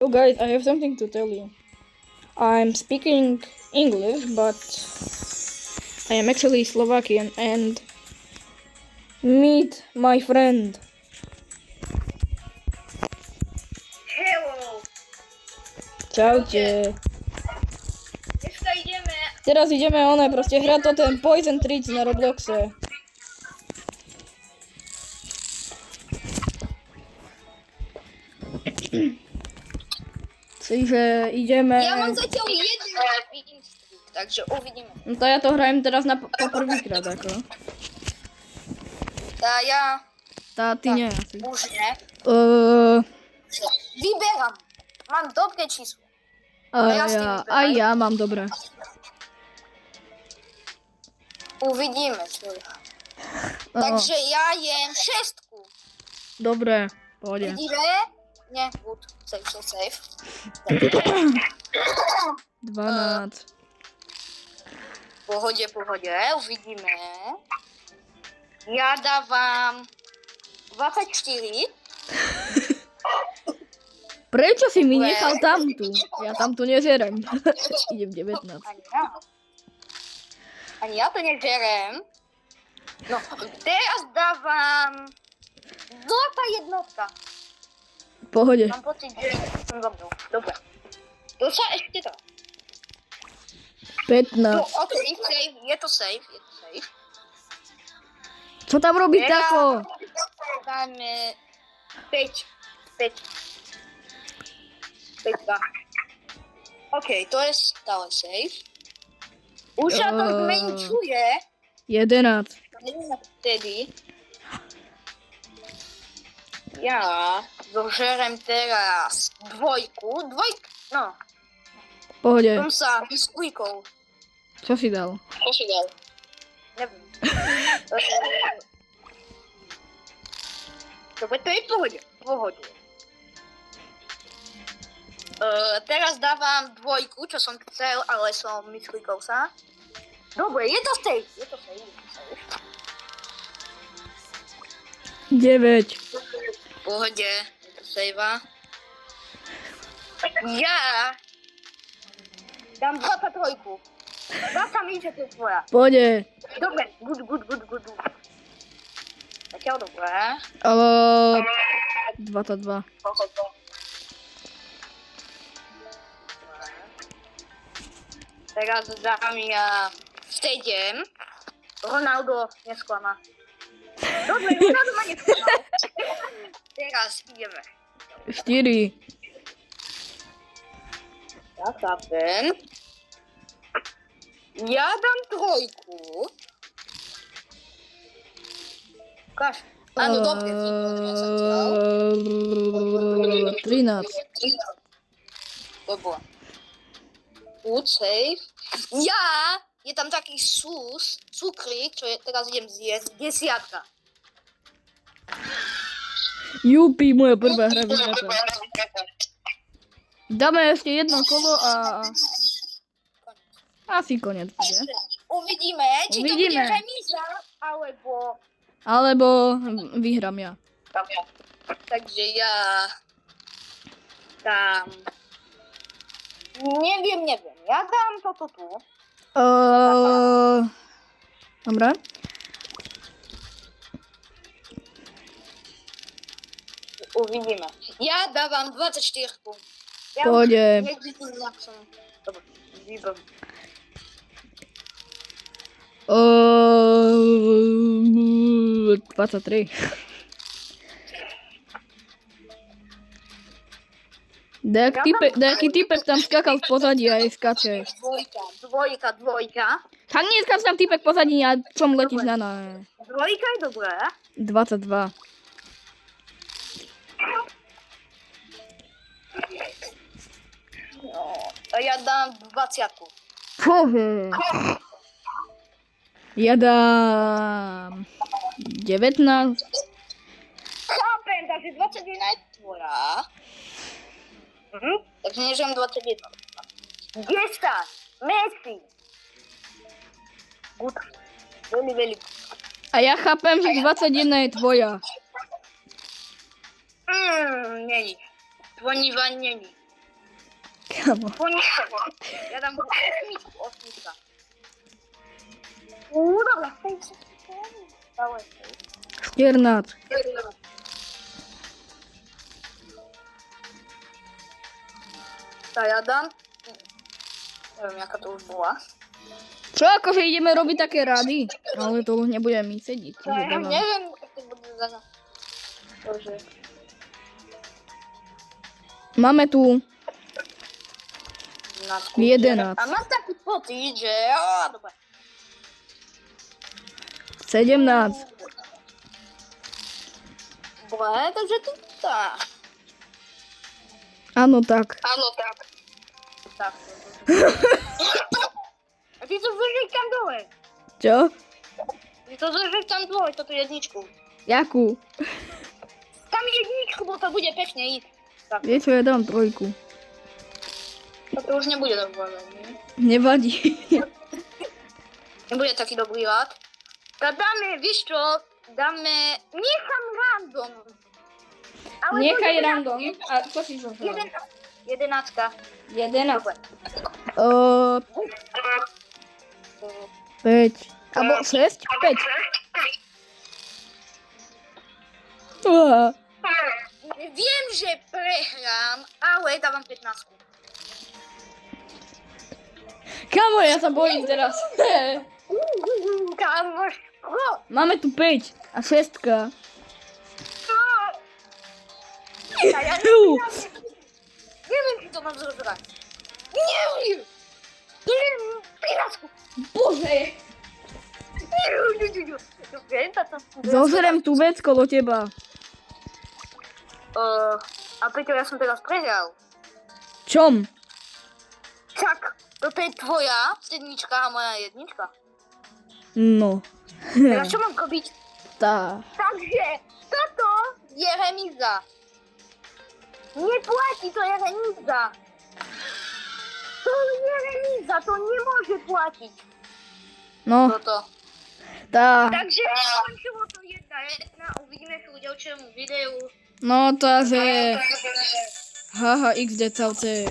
Oh guys, I have something to tell you. I'm speaking English, but I am actually Slovakian and meet my friend. Hello! Čaute. Dneska ideme... Teraz ideme proste hrať to ten Poison Treats na Robloxe. Čiže ideme... Ja mám zatiaľ jeden strik, takže uvidíme. No to ja to hrajem teraz na poprvýkrát ako. Ja... Ty nie asi. Už nie. Vyberám. Mám dobré číslo. Aj ja mám dobré. Uvidíme, čo je. Takže ja jem 6. Dobre, pohode. Vidíme? Nie, good. Safe. 12. Pohode, uvidíme. Ja dávam 24. Prečo si mi nechal tamtu? Ja tamtu nezerem. Idem 19. Ani ja to nežerem. No, teraz dávam zlatá jednotka. Pohode. Mám pocit, že som dobrou. Dobre. To sa ešte to. 15. No, ok, je to safe. Čo tam robí Teraz tako? dáme 5. 2. Ok, to je stále safe. Už sa to zmenšuje. 11. Vtedy. Ja zožerem teraz 2. No. Pohode. Som sa vyskújkol. Čo si dal? Neviem. Dobre, to je v pohode. Teraz dávam 2, čo som chcel, ale som vyskújkol sa. Dobre, je to safe. 9. V pohode, je to sejva. Ja dám 23. Dá sa mi, že to je tvoja. Pohode. Dobre, good. Zatiaľ dobré. 22. Teraz dám ja 7. Ronaldo nesklama. Dobre, Ronaldo ma nesklamal. Teraz ideme. 4. Ja chápem. Ja dám 3. Ukáž. Áno, dobre. 13. Dobre. Good, safe. Ja, je tam taký cukrík, čo teraz idem zjesť. 10. Jupi, moja prvá hra vyhrata. Dáme ešte jedno kolo a... Asi koniec bude. Uvidíme, či to bude remíza, Alebo vyhrám ja. Takže ja dám... Neviem. Ja dám toto tu. Dobre. Uvidíme. Ja dávam 24. Pohode. Dobre, výborné. 23. Nejaký typek tam skakal v pozadí a aj skače. 2. Tak nie skáč tam typek v pozadí a som letíš na nás. 2 je dobré. 22. No, ja dám 20. Pohe. Ja dám 19. Chápem, takže 21 je tvoja. Takže nežem 21. 10. Messi. Good. Veľmi. A ja chápem, že 21 je tvoja. Není. Tvoniva není. Kamo. Bo nie. Ja dam osmiczka. Dobra. Dałem. 14. Ta ja dam. Nie wiem jaka to już była. Co, ako że idziemy robić takie rady? Ale to nie budeme mi siedzieć. Ja nie wiem jak to będzie zaraz. Boże. Mamy tu 11. A masz taki pot idzie. O, dobra. 17. Dobra, także to tak. Ano tak. A no tak. Tak. A ty to wyżej tam dołeś. Co? I to wyżej tam dołeś, to jedniczku. Jaku? Tam jedniczku, bo to będzie pechnie i tak. Wiecie, ja dam trójku. To już nie będzie dobry ład, nie? Nie wadzi. Nie będzie taki dobry ład. To damy, wiesz co, damy, niecham random. Ale Niechaj to random. A co ci że? 11. 11. O, 5. Albo 6? 5. O, Wiem, że przegram, ale dawam 15. kamo, ja sa bojím teraz. Tam masz pro. Mamy tu 5. A 6. Ja nie wiem, czy to mam zrobić. Nie wiem. Boże. Wiem, to Zožerem tu vec kolo teba. A Peťo, ja som teraz prehral. Čom? Tak, to je tvoja sedmička a moja jednička. No. Teraz čo mám robiť? Tá. Takže toto je remíza. Neplatí, to je remíza. To je remíza, to nemôže platiť. No, Toto. tá. Takže skončilo to 1-1, uvidíme sa u ďalšiemu videu. No, takže... Haha, XD celce.